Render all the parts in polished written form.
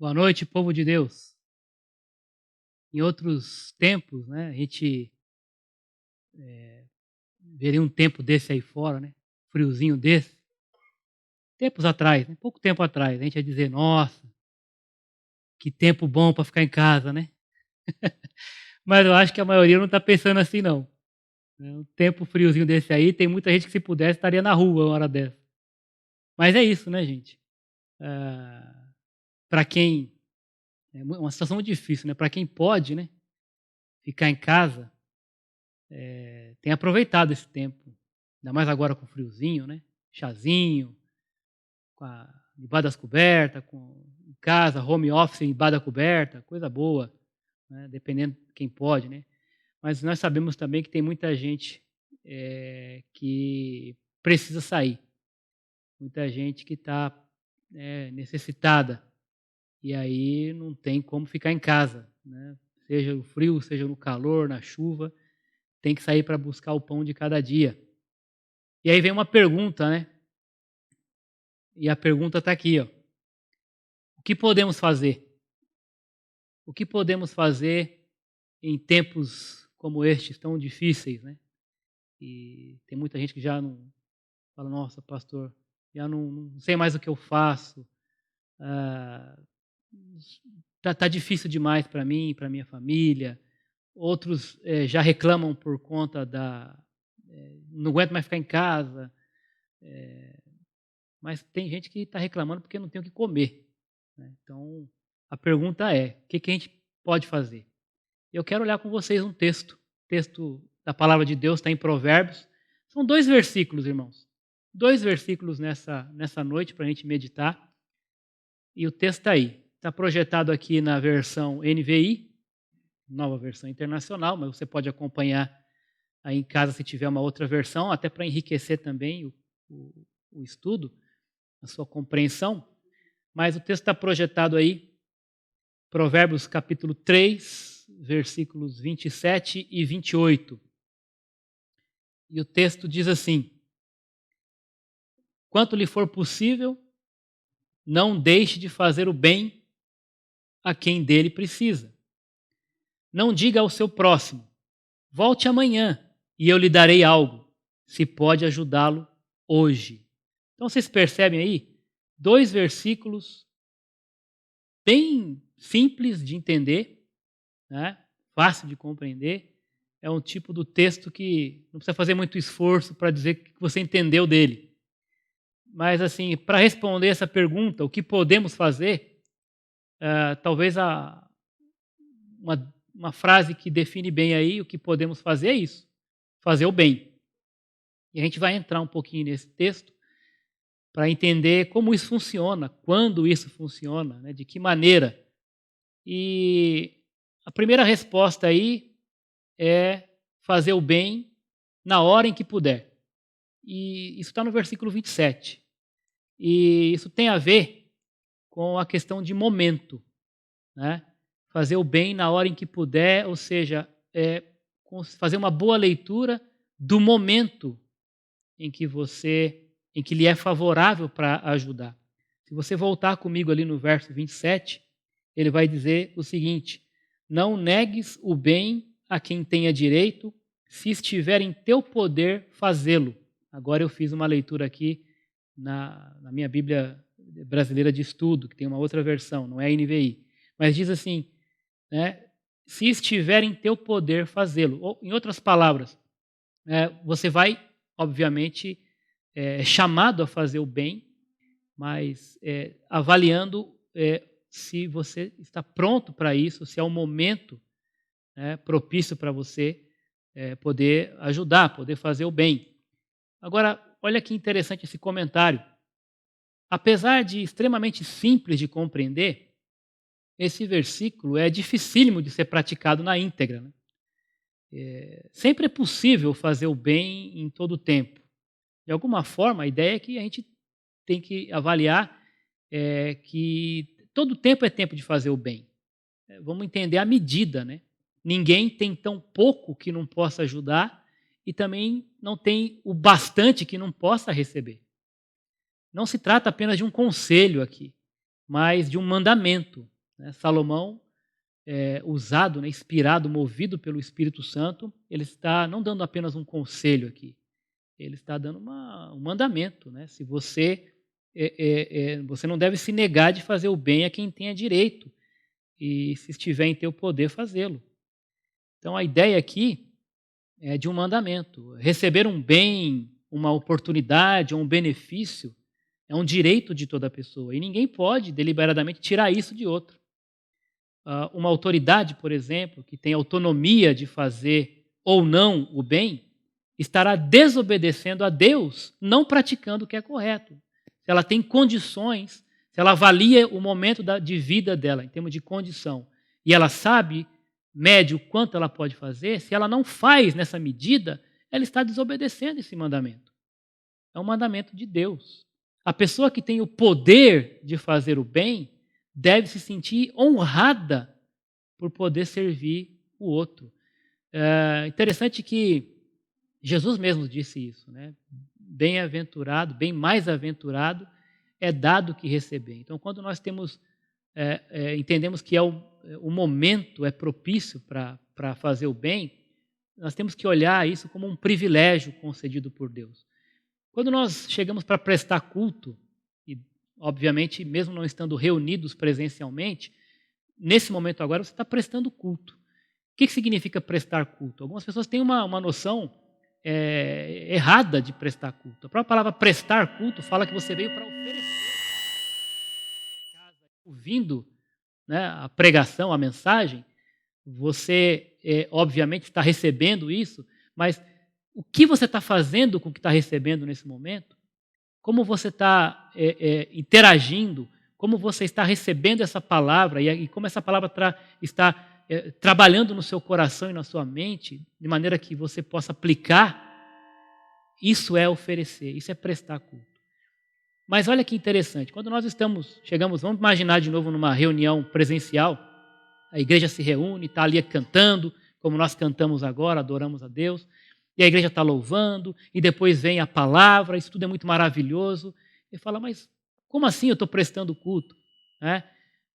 Boa noite, povo de Deus. Em outros tempos, né, a gente veria um tempo desse aí fora, né, friozinho desse. Tempos atrás, né, pouco tempo atrás, a gente ia dizer, nossa, que tempo bom para ficar em casa, né? Mas eu acho que a maioria não está pensando assim, não. Um tempo friozinho desse aí, tem muita gente que se pudesse estaria na rua uma hora dessa. Mas é isso, né, gente? Para quem... É uma situação muito difícil, né? Para quem pode, né, ficar em casa, tem aproveitado esse tempo. Ainda mais agora com friozinho, né? Chazinho, debaixo das cobertas, em casa, home office debaixo da coberta, coisa boa, né? Dependendo de quem pode, né? Mas nós sabemos também que tem muita gente que precisa sair, muita gente que está necessitada, e aí não tem como ficar em casa, né? Seja no frio, seja no calor, na chuva, tem que sair para buscar o pão de cada dia. E aí vem uma pergunta, né? E a pergunta está aqui, ó. O que podemos fazer? O que podemos fazer em tempos como estes, tão difíceis, né? E tem muita gente que já não fala, nossa, pastor, já não sei mais o que eu faço. Tá difícil demais para mim, para minha família. Outros já reclamam por conta não aguento mais ficar em casa. Mas tem gente que está reclamando porque não tem o que comer, né? Então, a pergunta é, o que a gente pode fazer? Eu quero olhar com vocês um texto da palavra de Deus, está em Provérbios. São 2 versículos, irmãos. 2 versículos nessa noite para a gente meditar. E o texto está aí. Está projetado aqui na versão NVI, nova versão internacional, mas você pode acompanhar aí em casa se tiver uma outra versão, até para enriquecer também o estudo, a sua compreensão. Mas o texto está projetado aí, Provérbios capítulo 3, versículos 27 e 28. E o texto diz assim: quanto lhe for possível, não deixe de fazer o bem a quem dele precisa. Não diga ao seu próximo, volte amanhã e eu lhe darei algo, se pode ajudá-lo hoje. Então vocês percebem aí, 2 versículos bem simples de entender, né? Fácil de compreender. É um tipo do texto que não precisa fazer muito esforço para dizer que você entendeu dele. Mas, assim, para responder essa pergunta, o que podemos fazer, talvez uma frase que define bem aí o que podemos fazer é isso, fazer o bem. E a gente vai entrar um pouquinho nesse texto para entender como isso funciona, quando isso funciona, né, de que maneira. E a primeira resposta aí é fazer o bem na hora em que puder. E isso está no versículo 27. E isso tem a ver com a questão de momento, né? Fazer o bem na hora em que puder, ou seja, fazer uma boa leitura do momento em que lhe é favorável para ajudar. Se você voltar comigo ali no verso 27, ele vai dizer o seguinte: não negues o bem a quem tenha direito, se estiver em teu poder fazê-lo. Agora eu fiz uma leitura aqui na minha Bíblia brasileira de estudo, que tem uma outra versão, não é a NVI. Mas diz assim, né, se estiver em teu poder fazê-lo. Ou, em outras palavras, você vai, obviamente, chamado a fazer o bem, mas avaliando se você está pronto para isso, se é um momento propício para você poder ajudar, poder fazer o bem. Agora, olha que interessante esse comentário. Apesar de extremamente simples de compreender, esse versículo é dificílimo de ser praticado na íntegra, né? Sempre é possível fazer o bem em todo o tempo. De alguma forma, a ideia é que a gente tem que avaliar que todo tempo é tempo de fazer o bem. Vamos entender a medida, né? Ninguém tem tão pouco que não possa ajudar e também não tem o bastante que não possa receber. Não se trata apenas de um conselho aqui, mas de um mandamento. né? Salomão, usado, né, inspirado, movido pelo Espírito Santo, ele está não dando apenas um conselho aqui, ele está dando um mandamento, né? Se você não deve se negar de fazer o bem a quem tenha direito, e se estiver em teu poder, fazê-lo. Então a ideia aqui é de um mandamento. Receber um bem, uma oportunidade, um benefício, é um direito de toda pessoa, e ninguém pode deliberadamente tirar isso de outro. Uma autoridade, por exemplo, que tem autonomia de fazer ou não o bem, estará desobedecendo a Deus, não praticando o que é correto. Se ela tem condições, se ela avalia o momento de vida dela, em termos de condição, e ela sabe, mede o quanto ela pode fazer, se ela não faz nessa medida, ela está desobedecendo esse mandamento. É um mandamento de Deus. A pessoa que tem o poder de fazer o bem deve se sentir honrada por poder servir o outro. É interessante que Jesus mesmo disse isso, né? Bem-aventurado, bem mais aventurado é dado que receber. Então, quando nós entendemos que o momento é propício para fazer o bem, nós temos que olhar isso como um privilégio concedido por Deus. Quando nós chegamos para prestar culto, e obviamente mesmo não estando reunidos presencialmente, nesse momento agora você está prestando culto. O que significa prestar culto? Algumas pessoas têm uma noção errada de prestar culto. A própria palavra prestar culto fala que você veio para oferecer. Ouvindo, né, a pregação, a mensagem, você obviamente está recebendo isso, mas o que você está fazendo com o que está recebendo nesse momento? Como você está interagindo? Como você está recebendo essa palavra e como essa palavra está trabalhando no seu coração e na sua mente, de maneira que você possa aplicar? Isso é oferecer, isso é prestar culto. Mas olha que interessante, quando nós chegamos, vamos imaginar de novo numa reunião presencial, a igreja se reúne, está ali cantando, como nós cantamos agora, adoramos a Deus, e a igreja está louvando, e depois vem a palavra, isso tudo é muito maravilhoso. E fala, mas como assim eu estou prestando culto?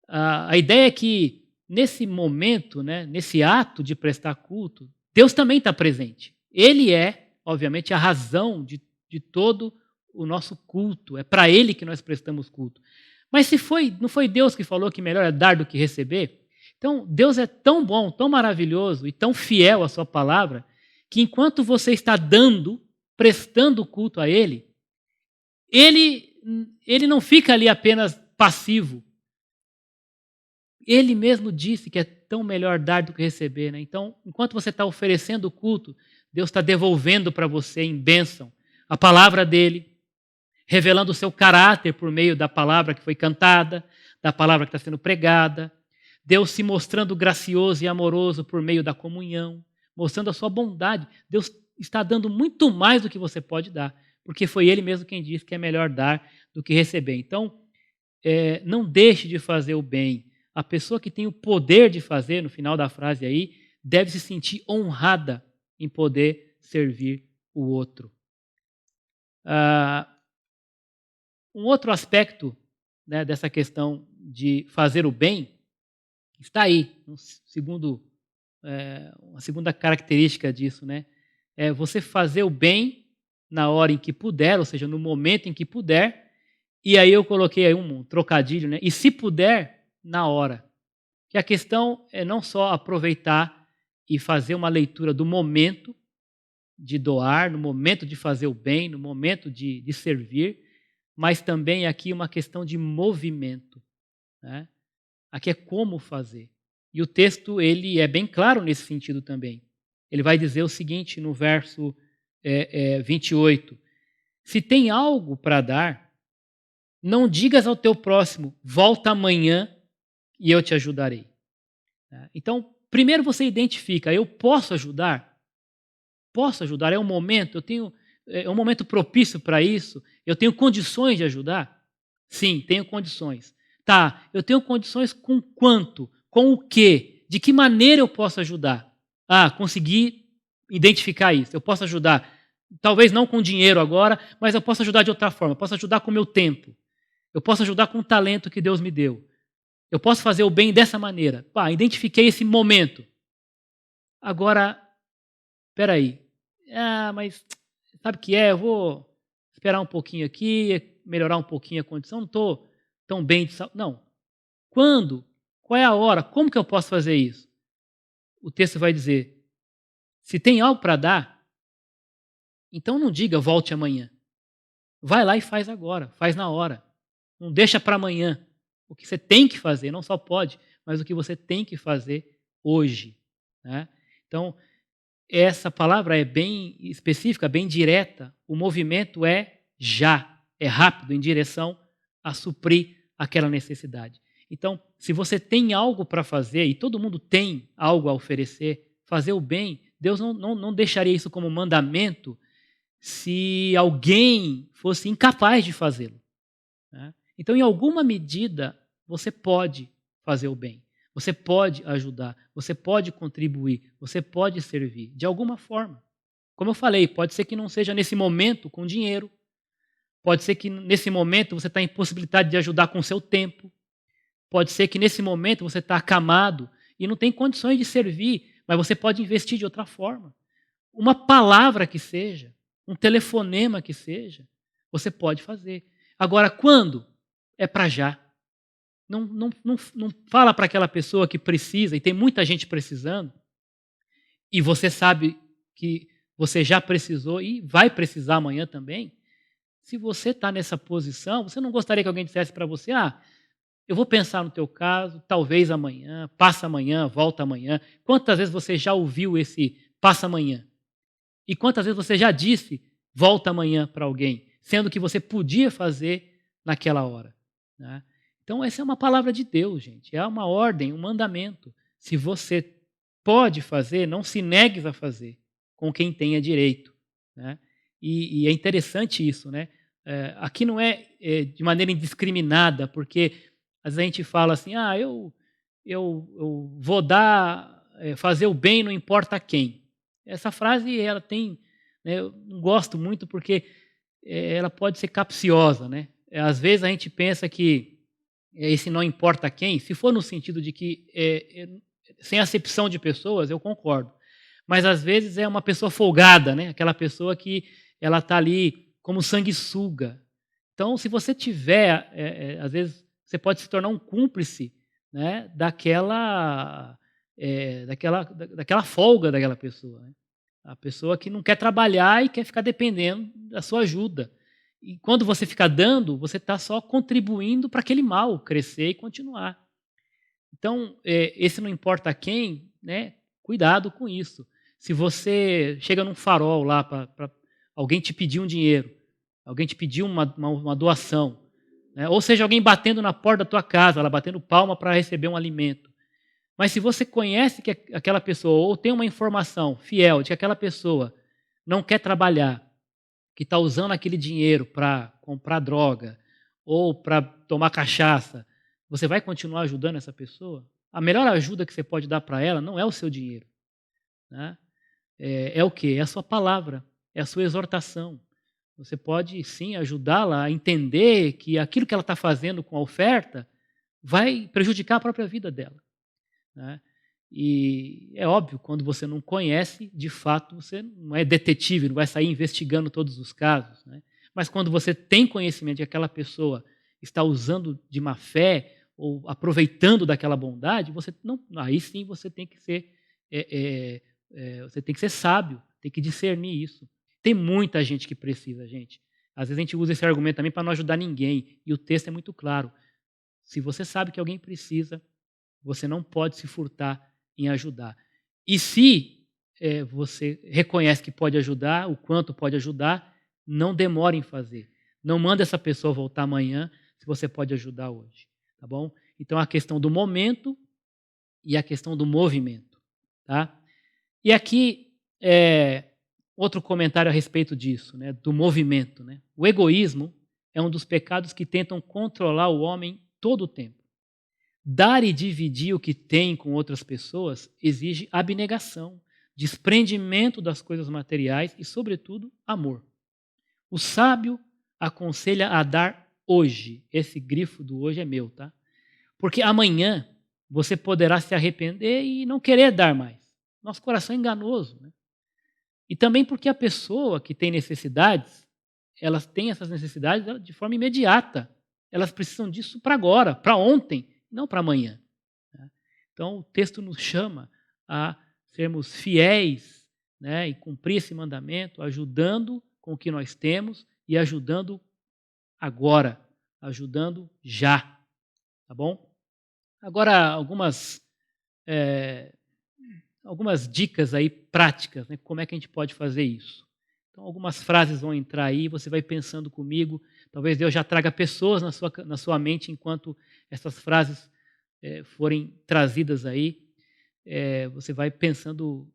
A ideia é que nesse momento, né, nesse ato de prestar culto, Deus também está presente. Ele é, obviamente, a razão de todo o nosso culto. É para Ele que nós prestamos culto. Mas não foi Deus que falou que melhor é dar do que receber? Então, Deus é tão bom, tão maravilhoso e tão fiel à sua palavra, que enquanto você está prestando culto a Ele não fica ali apenas passivo. Ele mesmo disse que é tão melhor dar do que receber, né? Então, enquanto você está oferecendo o culto, Deus está devolvendo para você em bênção a palavra dele, revelando o seu caráter por meio da palavra que foi cantada, da palavra que está sendo pregada, Deus se mostrando gracioso e amoroso por meio da comunhão, mostrando a sua bondade. Deus está dando muito mais do que você pode dar, porque foi Ele mesmo quem disse que é melhor dar do que receber. Então, não deixe de fazer o bem. A pessoa que tem o poder de fazer, no final da frase aí, deve se sentir honrada em poder servir o outro. Um outro aspecto, né, dessa questão de fazer o bem está aí, uma segunda característica disso, né? É você fazer o bem na hora em que puder, ou seja, no momento em que puder, e aí eu coloquei aí um trocadilho, né? E se puder, na hora. Que a questão é não só aproveitar e fazer uma leitura do momento de doar, no momento de fazer o bem, no momento de servir, mas também aqui uma questão de movimento, né? Aqui é como fazer. E o texto ele é bem claro nesse sentido também. Ele vai dizer o seguinte no verso 28. Se tem algo para dar, não digas ao teu próximo, volta amanhã e eu te ajudarei. Então, primeiro você identifica, eu posso ajudar? Posso ajudar? É um momento, é um momento propício para isso? Eu tenho condições de ajudar? Sim, tenho condições. Tá, eu tenho condições com quanto? Com o quê? De que maneira eu posso ajudar? Consegui identificar isso. Eu posso ajudar, talvez não com dinheiro agora, mas eu posso ajudar de outra forma. Eu posso ajudar com o meu tempo. Eu posso ajudar com o talento que Deus me deu. Eu posso fazer o bem dessa maneira. Pá, identifiquei esse momento. Agora, espera aí. Mas sabe o que é? Eu vou esperar um pouquinho aqui, melhorar um pouquinho a condição. Não estou tão bem de saúde. Não. Quando? Qual é a hora? Como que eu posso fazer isso? O texto vai dizer, se tem algo para dar, então não diga volte amanhã. Vai lá e faz agora, faz na hora. Não deixa para amanhã. O que você tem que fazer, não só pode, mas o que você tem que fazer hoje. Né? Então, essa palavra é bem específica, bem direta. O movimento é já, é rápido em direção a suprir aquela necessidade. Então, se você tem algo para fazer, e todo mundo tem algo a oferecer, fazer o bem, Deus não deixaria isso como mandamento se alguém fosse incapaz de fazê-lo. Né? Então, em alguma medida, você pode fazer o bem. Você pode ajudar, você pode contribuir, você pode servir, de alguma forma. Como eu falei, pode ser que não seja nesse momento com dinheiro, pode ser que nesse momento você está em possibilidade de ajudar com o seu tempo, pode ser que nesse momento você está acamado e não tem condições de servir, mas você pode investir de outra forma. Uma palavra que seja, um telefonema que seja, você pode fazer. Agora, quando? É para já. Não fala para aquela pessoa que precisa, e tem muita gente precisando, e você sabe que você já precisou e vai precisar amanhã também. Se você está nessa posição, você não gostaria que alguém dissesse para você, eu vou pensar no teu caso, talvez amanhã, passa amanhã, volta amanhã. Quantas vezes você já ouviu esse passa amanhã? E quantas vezes você já disse volta amanhã para alguém, sendo que você podia fazer naquela hora? Né? Então, essa é uma palavra de Deus, gente. É uma ordem, um mandamento. Se você pode fazer, não se negues a fazer com quem tenha direito. Né? E é interessante isso. Né? Aqui não é de maneira indiscriminada, porque às vezes a gente fala assim, eu vou fazer o bem não importa quem. Essa frase, ela tem, né, eu não gosto muito porque ela pode ser capciosa. Né? Às vezes a gente pensa que esse não importa quem, se for no sentido de que, sem acepção de pessoas, eu concordo. Mas às vezes é uma pessoa folgada, né? Aquela pessoa que ela está ali como sanguessuga. Então, se você tiver, às vezes, você pode se tornar um cúmplice, né, daquela folga daquela pessoa. Né? A pessoa que não quer trabalhar e quer ficar dependendo da sua ajuda. E quando você fica dando, você está só contribuindo para aquele mal crescer e continuar. Então, esse não importa quem, né, cuidado com isso. Se você chega num farol lá para alguém te pedir um dinheiro, alguém te pedir uma doação, né, ou seja, alguém batendo na porta da tua casa, ela batendo palma para receber um alimento. Mas se você conhece que aquela pessoa, ou tem uma informação fiel de que aquela pessoa não quer trabalhar, que está usando aquele dinheiro para comprar droga ou para tomar cachaça, você vai continuar ajudando essa pessoa? A melhor ajuda que você pode dar para ela não é o seu dinheiro. Né? É o quê? É a sua palavra, é a sua exortação. Você pode, sim, ajudá-la a entender que aquilo que ela está fazendo com a oferta vai prejudicar a própria vida dela. Né? E é óbvio, quando você não conhece, de fato, você não é detetive, não vai sair investigando todos os casos. Né? Mas quando você tem conhecimento de que aquela pessoa está usando de má fé ou aproveitando daquela bondade, aí sim você tem que ser, você tem que ser sábio, tem que discernir isso. Tem muita gente que precisa, gente. Às vezes a gente usa esse argumento também para não ajudar ninguém, e o texto é muito claro. Se você sabe que alguém precisa, você não pode se furtar em ajudar. E se você reconhece que pode ajudar, o quanto pode ajudar, não demore em fazer. Não manda essa pessoa voltar amanhã se você pode ajudar hoje. Tá bom? Então, a questão do momento e a questão do movimento. Tá? E aqui, outro comentário a respeito disso, né, do movimento. Né? O egoísmo é um dos pecados que tentam controlar o homem todo o tempo. Dar e dividir o que tem com outras pessoas exige abnegação, desprendimento das coisas materiais e, sobretudo, amor. O sábio aconselha a dar hoje. Esse grifo do hoje é meu, tá? Porque amanhã você poderá se arrepender e não querer dar mais. Nosso coração é enganoso, né? E também porque a pessoa que tem necessidades, elas têm essas necessidades de forma imediata. Elas precisam disso para agora, para ontem, não para amanhã, né? Então o texto nos chama a sermos fiéis, né, e cumprir esse mandamento, ajudando com o que nós temos e ajudando agora, ajudando já, tá bom? Agora algumas dicas aí práticas, né, como é que a gente pode fazer isso. Então algumas frases vão entrar aí, você vai pensando comigo, talvez Deus já traga pessoas na sua mente enquanto essas frases forem trazidas aí. Você vai pensando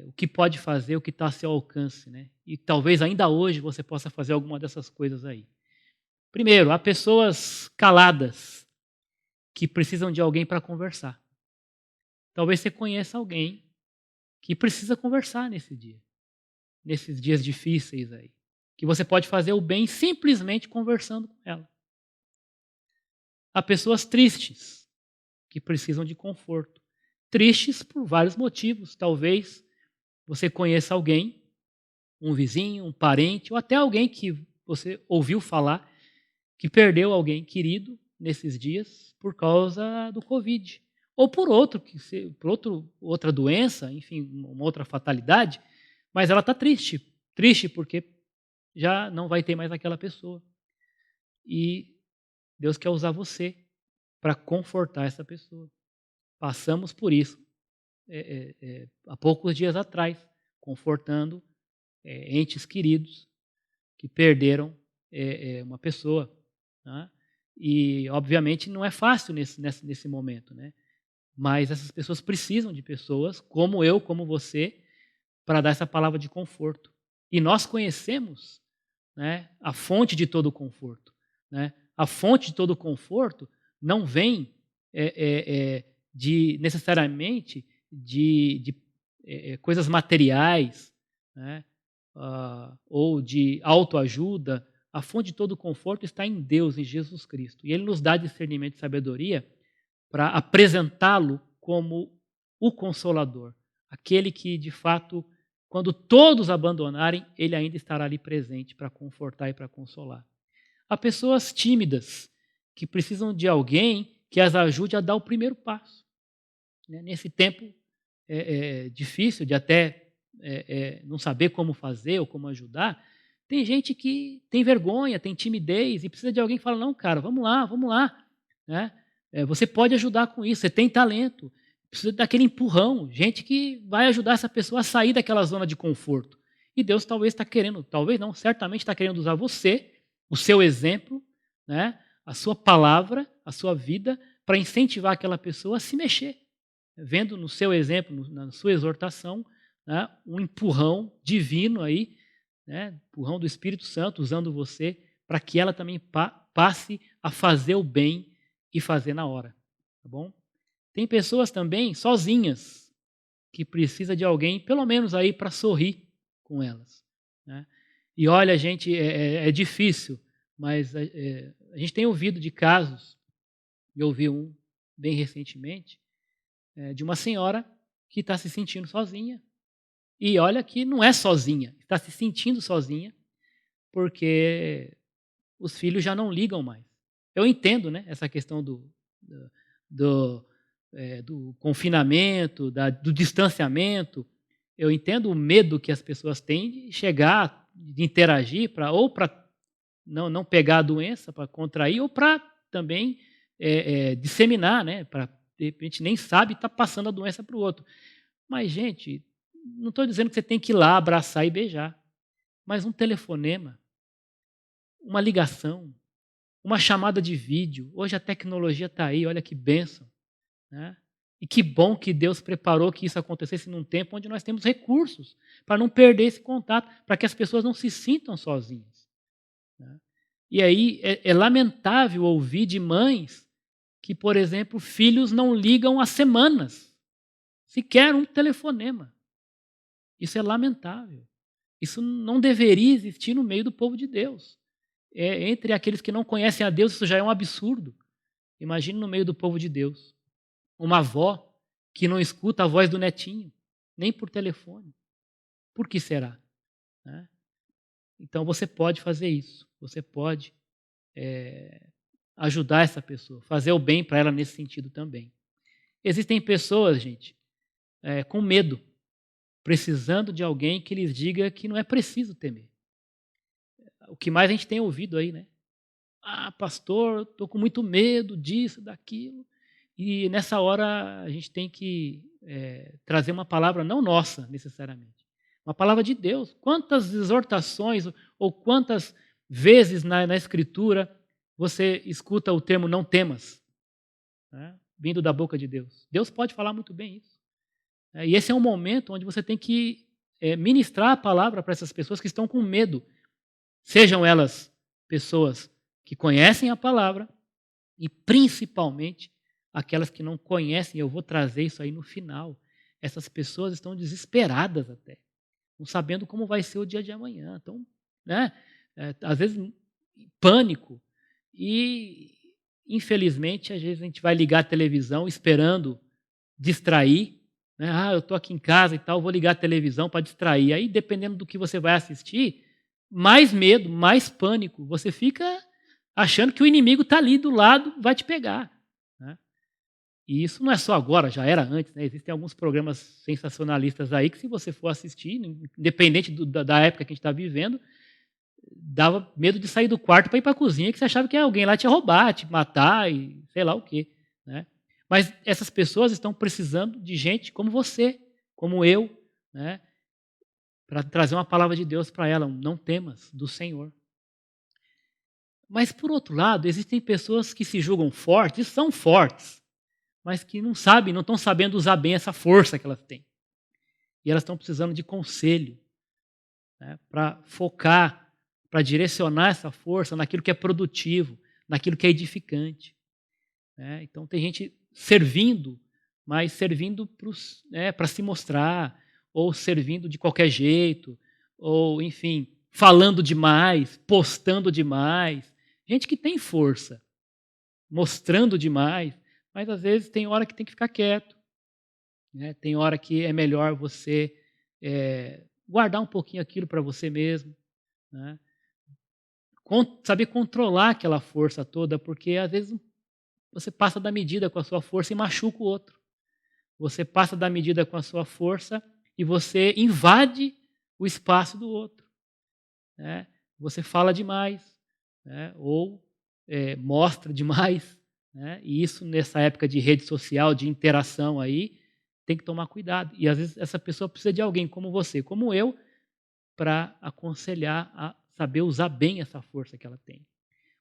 o que pode fazer, o que está a seu alcance, né? E talvez ainda hoje você possa fazer alguma dessas coisas aí. Primeiro, há pessoas caladas que precisam de alguém para conversar. Talvez você conheça alguém que precisa conversar nesses dias difíceis aí. Que você pode fazer o bem simplesmente conversando com ela. Há pessoas tristes que precisam de conforto. Tristes por vários motivos. Talvez você conheça alguém, um vizinho, um parente, ou até alguém que você ouviu falar que perdeu alguém querido nesses dias por causa do Covid. Ou por outra doença, enfim, uma outra fatalidade, mas ela está triste. Triste porque já não vai ter mais aquela pessoa. E Deus quer usar você para confortar essa pessoa. Passamos por isso há poucos dias atrás, confortando entes queridos que perderam uma pessoa, né? E, obviamente, não é fácil nesse momento, né? Mas essas pessoas precisam de pessoas como eu, como você, para dar essa palavra de conforto. E nós conhecemos, né, a fonte de todo o conforto, né? A fonte de todo o conforto não vem necessariamente de coisas materiais, né? Ou de autoajuda. A fonte de todo o conforto está em Deus, em Jesus Cristo. E Ele nos dá discernimento e sabedoria para apresentá-lo como o Consolador. Aquele que, de fato, quando todos abandonarem, Ele ainda estará ali presente para confortar e para consolar. Há pessoas tímidas que precisam de alguém que as ajude a dar o primeiro passo. Nesse tempo difícil de até não saber como fazer ou como ajudar, tem gente que tem vergonha, tem timidez e precisa de alguém que fala, não, cara, vamos lá. Né? Você pode ajudar com isso, você tem talento, precisa daquele empurrão, gente que vai ajudar essa pessoa a sair daquela zona de conforto. E Deus talvez está querendo, talvez não, certamente está querendo usar você, o seu exemplo, né? A sua palavra, a sua vida, para incentivar aquela pessoa a se mexer. Vendo no seu exemplo, na sua exortação, né, um empurrão divino aí, né, empurrão do Espírito Santo usando você para que ela também passe a fazer o bem e fazer na hora, tá bom? Tem pessoas também sozinhas que precisa de alguém, pelo menos aí para sorrir com elas, né? E olha, gente, é difícil, mas a gente tem ouvido de casos, eu ouvi um bem recentemente, de uma senhora que está se sentindo sozinha. E olha que não é sozinha, está se sentindo sozinha porque os filhos já não ligam mais. Eu entendo, né, essa questão do confinamento, do distanciamento. Eu entendo o medo que as pessoas têm de chegar, de interagir, ou para não pegar a doença, para contrair, ou para também disseminar, né, para de repente nem sabe e está passando a doença para o outro. Mas, gente, não estou dizendo que você tem que ir lá abraçar e beijar, mas um telefonema, uma ligação, uma chamada de vídeo. Hoje a tecnologia está aí, olha que bênção, né? E que bom que Deus preparou que isso acontecesse num tempo onde nós temos recursos para não perder esse contato, para que as pessoas não se sintam sozinhas, né? E aí é lamentável ouvir de mães que, por exemplo, filhos não ligam há semanas, sequer um telefonema. Isso é lamentável. Isso não deveria existir no meio do povo de Deus. Entre aqueles que não conhecem a Deus, isso já é um absurdo. Imagine no meio do povo de Deus, uma avó que não escuta a voz do netinho, nem por telefone. Por que será? Né? Então você pode fazer isso, você pode ajudar essa pessoa, fazer o bem para ela nesse sentido também. Existem pessoas, gente, com medo, precisando de alguém que lhes diga que não é preciso temer. O que mais a gente tem ouvido aí, né? Ah, pastor, estou com muito medo disso, daquilo. E nessa hora a gente tem que trazer uma palavra não nossa, necessariamente. Uma palavra de Deus. Quantas exortações ou quantas vezes na Escritura você escuta o termo não temas, né, vindo da boca de Deus? Deus pode falar muito bem isso. E esse é um momento onde você tem que ministrar a palavra para essas pessoas que estão com medo. Sejam elas pessoas que conhecem a palavra e principalmente aquelas que não conhecem. Eu vou trazer isso aí no final. Essas pessoas estão desesperadas até, não sabendo como vai ser o dia de amanhã. Então, né, às vezes, pânico. E, infelizmente, às vezes a gente vai ligar a televisão esperando distrair. Né? Ah, eu estou aqui em casa e tal, vou ligar a televisão para distrair. Aí, dependendo do que você vai assistir, mais medo, mais pânico. Você fica achando que o inimigo está ali do lado, vai te pegar. Né? E isso não é só agora, já era antes. Né? Existem alguns programas sensacionalistas aí que, se você for assistir, independente da época que a gente está vivendo, dava medo de sair do quarto para ir para a cozinha, que você achava que alguém lá te ia roubar, te matar e sei lá o quê. Né? Mas essas pessoas estão precisando de gente como você, como eu, né? Para trazer uma palavra de Deus para ela, não temas, do Senhor. Mas, por outro lado, existem pessoas que se julgam fortes, e são fortes, mas que não sabem, não estão sabendo usar bem essa força que elas têm. E elas estão precisando de conselho, né, para focar, para direcionar essa força naquilo que é produtivo, naquilo que é edificante. Né? Então, tem gente servindo, mas servindo para se mostrar, ou servindo de qualquer jeito, ou, enfim, falando demais, postando demais. Gente que tem força, mostrando demais, mas às vezes tem hora que tem que ficar quieto. Né? Tem hora que é melhor você guardar um pouquinho aquilo para você mesmo. Né? Saber controlar aquela força toda, porque às vezes você passa da medida com a sua força e machuca o outro. Você passa da medida com a sua força e você invade o espaço do outro. Né? Você fala demais, né? Ou mostra demais. Né? E isso, nessa época de rede social, de interação aí, tem que tomar cuidado. E às vezes essa pessoa precisa de alguém como você, como eu, para aconselhar a saber usar bem essa força que ela tem.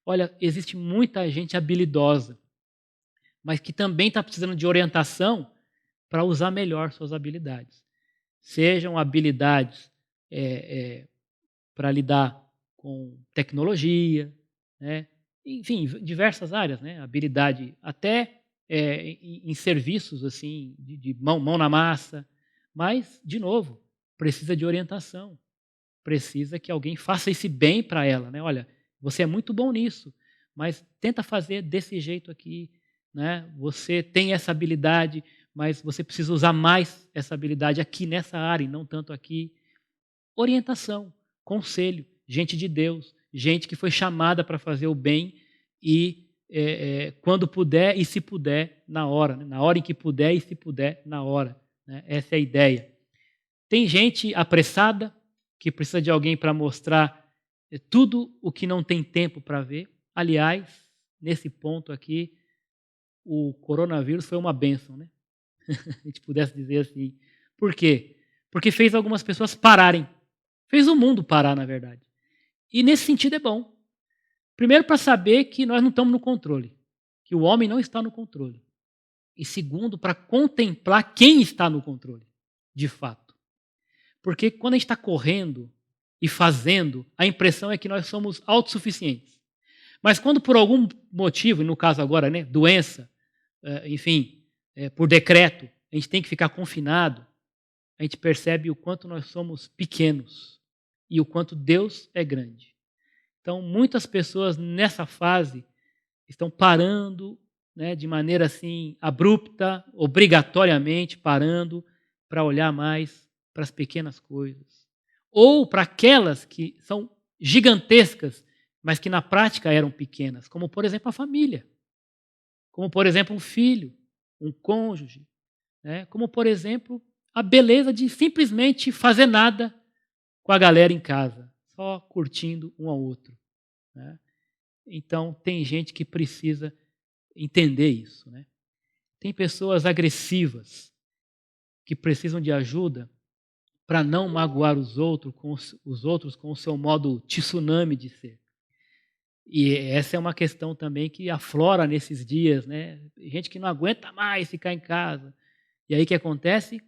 Olha, existe muita gente habilidosa, mas que também está precisando de orientação para usar melhor suas habilidades. Sejam habilidades para lidar com tecnologia, né? Enfim, diversas áreas, né? Habilidade até em serviços assim, de mão na massa, mas, de novo, precisa de orientação, precisa que alguém faça esse bem para ela. Né? Olha, você é muito bom nisso, mas tenta fazer desse jeito aqui. Né? Você tem essa habilidade, mas você precisa usar mais essa habilidade aqui nessa área e não tanto aqui. Orientação, conselho, gente de Deus, gente que foi chamada para fazer o bem e quando puder e se puder, na hora. Né? Na hora em que puder e se puder, na hora. Né? Essa é a ideia. Tem gente apressada que precisa de alguém para mostrar tudo o que não tem tempo para ver. Aliás, nesse ponto aqui, o coronavírus foi uma bênção, né? A gente pudesse dizer assim. Por quê? Porque fez algumas pessoas pararem. Fez o mundo parar, na verdade. E nesse sentido é bom. Primeiro, para saber que nós não estamos no controle. Que o homem não está no controle. E segundo, para contemplar quem está no controle, de fato. Porque quando a gente está correndo e fazendo, a impressão é que nós somos autossuficientes. Mas quando por algum motivo, e no caso agora, né, doença, enfim, por decreto, a gente tem que ficar confinado, a gente percebe o quanto nós somos pequenos e o quanto Deus é grande. Então, muitas pessoas nessa fase estão parando, né, de maneira assim abrupta, obrigatoriamente parando para olhar mais para as pequenas coisas. Ou para aquelas que são gigantescas, mas que na prática eram pequenas, como por exemplo a família, como por exemplo um filho, um cônjuge, né, como por exemplo a beleza de simplesmente fazer nada com a galera em casa, só curtindo um ao outro, né? Então tem gente que precisa entender isso, né? Tem pessoas agressivas que precisam de ajuda para não magoar os outros com o seu modo tsunami de ser. E essa é uma questão também que aflora nesses dias, né? Gente que não aguenta mais ficar em casa. E aí o que acontece?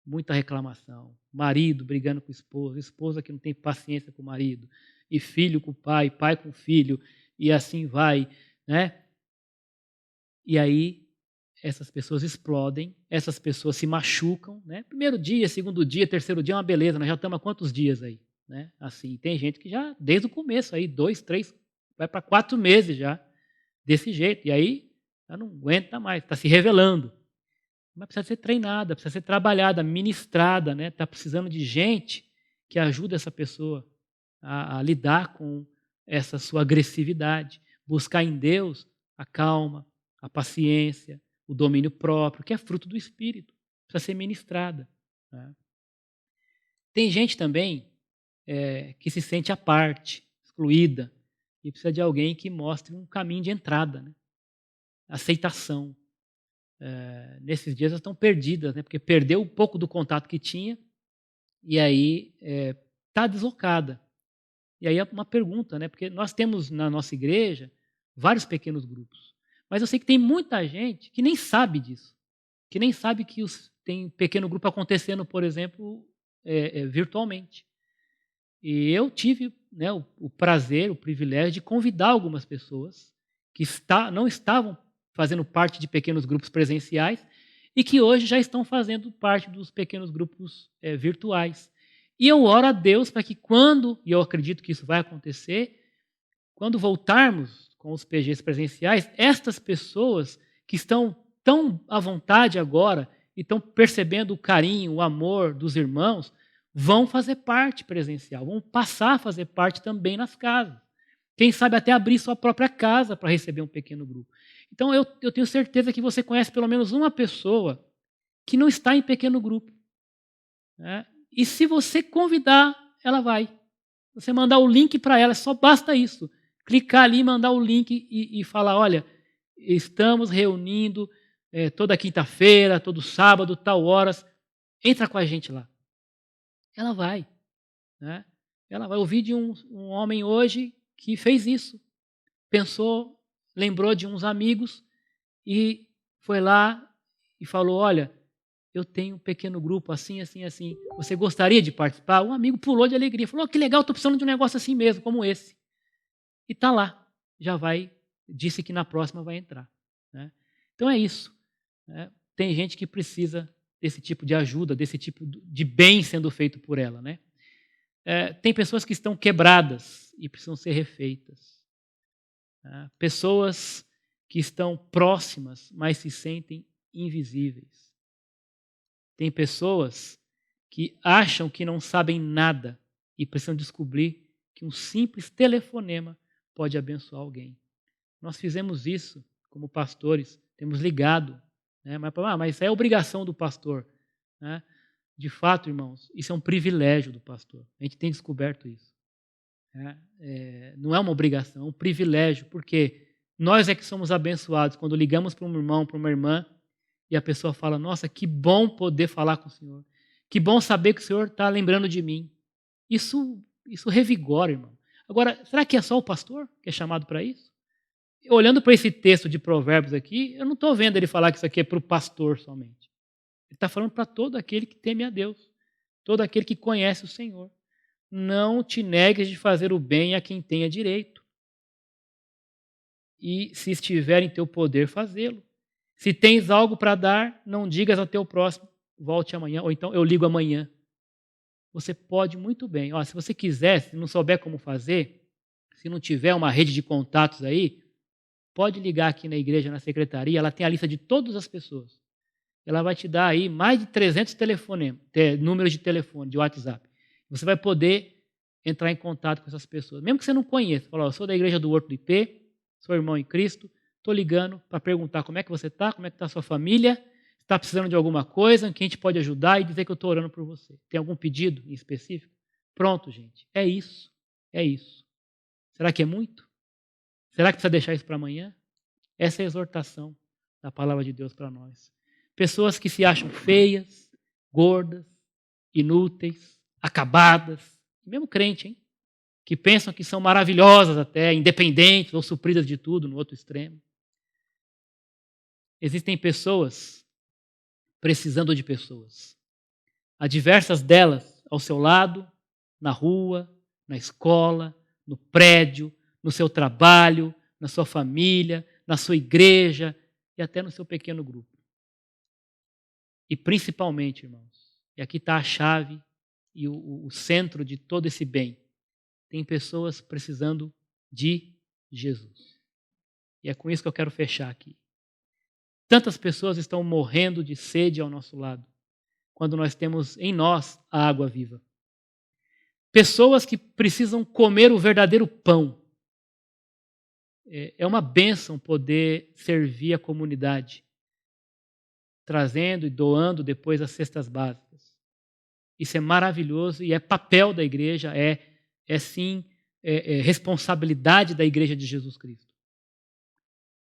Muita reclamação. Marido brigando com esposa que não tem paciência com o marido, e filho com o pai, pai com o filho, e assim vai, né? E aí essas pessoas explodem, essas pessoas se machucam, né? Primeiro dia, segundo dia, terceiro dia é uma beleza, nós já estamos há quantos dias aí, né? Assim, tem gente que já, desde o começo aí, 2, 3, vai para 4 meses já, desse jeito, e aí já não aguenta mais, está se revelando. Mas precisa ser treinada, precisa ser trabalhada, ministrada, né? Está precisando de gente que ajude essa pessoa a lidar com essa sua agressividade, buscar em Deus a calma, a paciência, o domínio próprio, que é fruto do Espírito, precisa ser ministrada, né? Tem gente também que se sente à parte, excluída, e precisa de alguém que mostre um caminho de entrada, né? Aceitação. Nesses dias elas estão perdidas, né? Porque perdeu um pouco do contato que tinha e aí está deslocada. E aí é uma pergunta, né? Porque nós temos na nossa igreja vários pequenos grupos, mas eu sei que tem muita gente que nem sabe disso, que nem sabe que tem pequeno grupo acontecendo, por exemplo, virtualmente. E eu tive, né, o prazer, o privilégio de convidar algumas pessoas que não estavam fazendo parte de pequenos grupos presenciais e que hoje já estão fazendo parte dos pequenos grupos virtuais. E eu oro a Deus para que e eu acredito que isso vai acontecer, quando voltarmos com os PGs presenciais, estas pessoas que estão tão à vontade agora e estão percebendo o carinho, o amor dos irmãos, vão fazer parte presencial, vão passar a fazer parte também nas casas. Quem sabe até abrir sua própria casa para receber um pequeno grupo. Então eu tenho certeza que você conhece pelo menos uma pessoa que não está em pequeno grupo, né? E se você convidar, ela vai. Você mandar o link para ela, só basta isso. Clicar ali, mandar o link e falar, olha, estamos reunindo toda quinta-feira, todo sábado, tal horas, entra com a gente lá. Ela vai, né? Ela vai. Ouvir de um homem hoje que fez isso. Pensou, lembrou de uns amigos e foi lá e falou, olha, eu tenho um pequeno grupo assim, assim, assim. Você gostaria de participar? Um amigo pulou de alegria. Falou, que legal, estou precisando de um negócio assim mesmo, como esse. E está lá. Já vai, disse que na próxima vai entrar, né? Então é isso, né? Tem gente que precisa desse tipo de ajuda, desse tipo de bem sendo feito por ela, né? Tem pessoas que estão quebradas e precisam ser refeitas, né? Pessoas que estão próximas, mas se sentem invisíveis. Tem pessoas que acham que não sabem nada e precisam descobrir que um simples telefonema pode abençoar alguém. Nós fizemos isso como pastores, temos ligado, né? Mas isso é obrigação do pastor, né? De fato, irmãos, isso é um privilégio do pastor. A gente tem descoberto isso, né? Não é uma obrigação, é um privilégio, porque nós é que somos abençoados quando ligamos para um irmão, para uma irmã, e a pessoa fala, nossa, que bom poder falar com o Senhor. Que bom saber que o Senhor está lembrando de mim. Isso revigora, irmão. Agora, será que é só o pastor que é chamado para isso? Olhando para esse texto de Provérbios aqui, eu não estou vendo ele falar que isso aqui é para o pastor somente. Ele está falando para todo aquele que teme a Deus, todo aquele que conhece o Senhor. Não te negues de fazer o bem a quem tenha direito. E se estiver em teu poder, fazê-lo. Se tens algo para dar, não digas ao teu próximo, volte amanhã, ou então eu ligo amanhã. Você pode muito bem. Se você quiser, se não souber como fazer, se não tiver uma rede de contatos aí, pode ligar aqui na igreja, na secretaria, ela tem a lista de todas as pessoas. Ela vai te dar aí mais de 300 números de telefone, de WhatsApp. Você vai poder entrar em contato com essas pessoas. Mesmo que você não conheça, fala, eu sou da igreja do Horto do IP, sou irmão em Cristo, estou ligando para perguntar como é que você está, como é que está a sua família, se está precisando de alguma coisa, em que a gente pode ajudar e dizer que eu estou orando por você. Tem algum pedido em específico? Pronto, gente. É isso. É isso. Será que é muito? Será que precisa deixar isso para amanhã? Essa é a exortação da palavra de Deus para nós. Pessoas que se acham feias, gordas, inúteis, acabadas, mesmo crente, hein? Que pensam que são maravilhosas até, independentes ou supridas de tudo no outro extremo. Existem pessoas precisando de pessoas. Há diversas delas ao seu lado, na rua, na escola, no prédio, no seu trabalho, na sua família, na sua igreja e até no seu pequeno grupo. E principalmente, irmãos, e aqui está a chave e o centro de todo esse bem, tem pessoas precisando de Jesus. E é com isso que eu quero fechar aqui. Tantas pessoas estão morrendo de sede ao nosso lado, quando nós temos em nós a água viva. Pessoas que precisam comer o verdadeiro pão. É uma bênção poder servir a comunidade, trazendo e doando depois as cestas básicas. Isso é maravilhoso e é papel da igreja, sim responsabilidade da igreja de Jesus Cristo.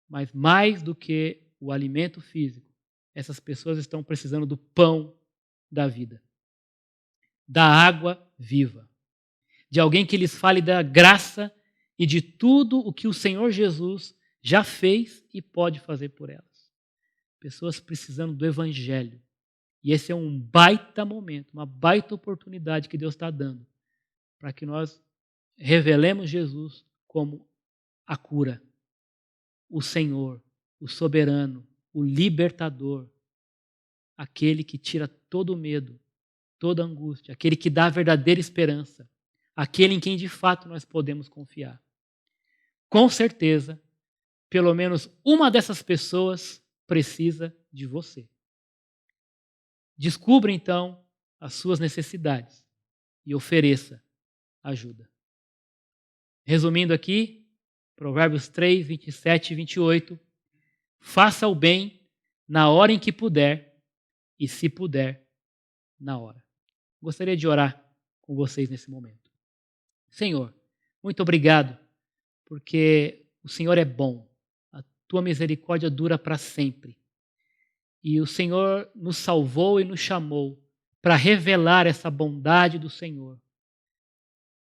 Mas mais do que o alimento físico, essas pessoas estão precisando do pão da vida, da água viva, de alguém que lhes fale da graça e de tudo o que o Senhor Jesus já fez e pode fazer por elas. Pessoas precisando do Evangelho. E esse é um baita momento, uma baita oportunidade que Deus está dando para que nós revelemos Jesus como a cura, o Senhor, o soberano, o libertador, aquele que tira todo o medo, toda a angústia, aquele que dá a verdadeira esperança, aquele em quem de fato nós podemos confiar. Com certeza, pelo menos uma dessas pessoas precisa de você. Descubra então as suas necessidades e ofereça ajuda. Resumindo aqui, Provérbios 3, 27 e 28, faça o bem na hora em que puder e, se puder, na hora. Gostaria de orar com vocês nesse momento. Senhor, muito obrigado, porque o Senhor é bom, a tua misericórdia dura para sempre. E o Senhor nos salvou e nos chamou para revelar essa bondade do Senhor,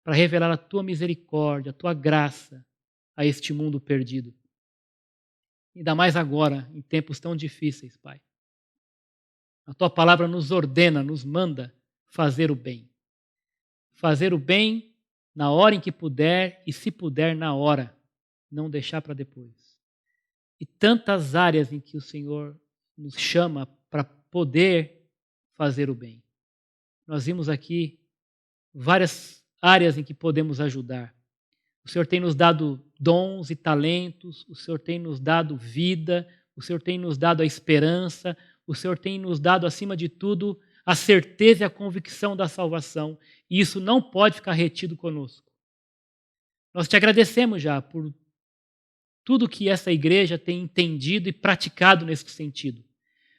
para revelar a tua misericórdia, a tua graça a este mundo perdido. Ainda mais agora, em tempos tão difíceis, Pai. A tua palavra nos ordena, nos manda fazer o bem. Fazer o bem na hora em que puder e, se puder, na hora. Não deixar para depois. E tantas áreas em que o Senhor nos chama para poder fazer o bem. Nós vimos aqui várias áreas em que podemos ajudar. O Senhor tem nos dado dons e talentos, o Senhor tem nos dado vida, o Senhor tem nos dado a esperança, o Senhor tem nos dado, acima de tudo, a certeza e a convicção da salvação. E isso não pode ficar retido conosco. Nós te agradecemos já por tudo que essa igreja tem entendido e praticado nesse sentido.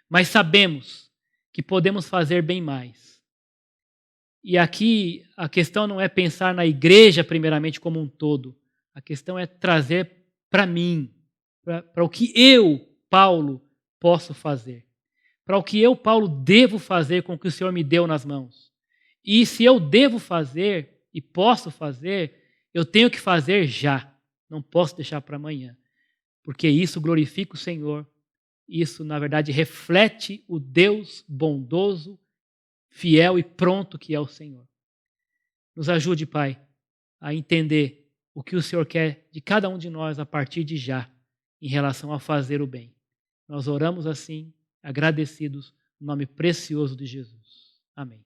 Mas sabemos que podemos fazer bem mais. E aqui a questão não é pensar na igreja primeiramente como um todo. A questão é trazer para mim, para o que eu, Paulo, posso fazer. Para o que eu, Paulo, devo fazer com o que o Senhor me deu nas mãos. E se eu devo fazer e posso fazer, eu tenho que fazer já. Não posso deixar para amanhã. Porque isso glorifica o Senhor. Isso, na verdade, reflete o Deus bondoso, fiel e pronto que é o Senhor. Nos ajude, Pai, a entender o que o Senhor quer de cada um de nós a partir de já, em relação a fazer o bem. Nós oramos assim, agradecidos, no nome precioso de Jesus. Amém.